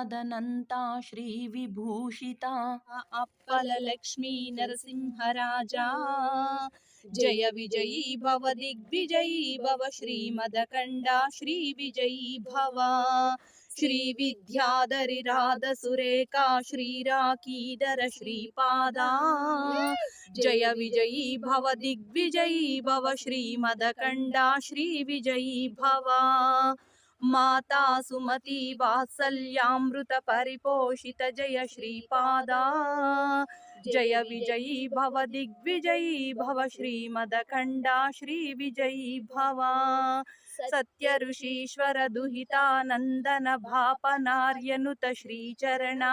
तदनन्ता श्रीविभूषिता अप्पललक्ष्मी नरसिंहराजा जय विजयी भव दिग्विजयी भव श्रीमदकण्डा श्रीविजयी भव श्रीविद्याधरिराधसुरेखा श्रीराकीधर श्रीपादा जय विजयी भव दिग्विजयी भव श्रीमदकण्डा श्रीविजयी भव माता सुमती वात्सल्यामृत परिपोषित जय श्रीपादा जय विजयी भव दिग्विजयी भव श्रीमदकण्डा श्रीविजयी भव सत्य ऋषीश्वर दुहितानंदन भापनार्यनुत श्रीचरणा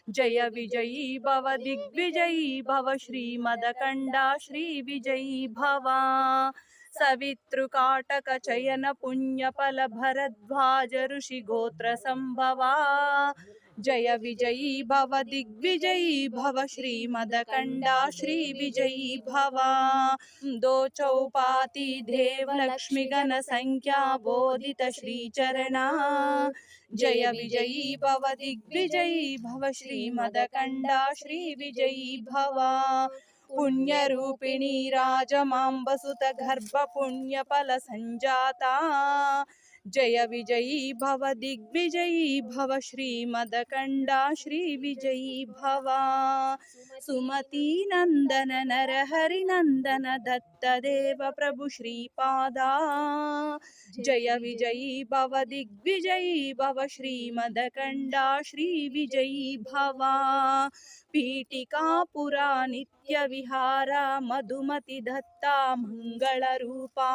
जय विजयी भव दिग्विजयी भव श्रीमदकण्डा श्रीविजयी भव सवितृकाटक चयन पुण्यफल भरद्वाज ऋषि गोत्र संभवा जय विजयी भव दिग्विजयी भव श्रीमदकण्डा श्रीविजयी भव दो चौपाती देव लक्ष्मी गण संख्या बोधित श्रीचरणा जय विजयी भव दिग्विजयी भव श्रीमदकण्डा श्रीविजयी भव पुण्यरूपिणी राजमांबसुत गर्भ पुण्यफल संजाता जय विजयी भव दिग्विजयी भव श्रीमदकण्डा श्रीविजयी भव सुमती नंदन नरहरि नंदन दत्तदेव प्रभु श्रीपादा जय विजयी भव दिग्विजयी भव श्रीमदकण्डा श्रीविजयी भव पीठिकापुरा नित्य विहार मधुमति दत्ता मंगल रूपा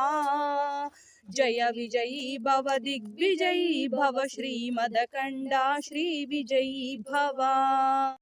जय विजयी भव दिग्विजयी भव श्रीमदकण्डा श्रीविजयी भव।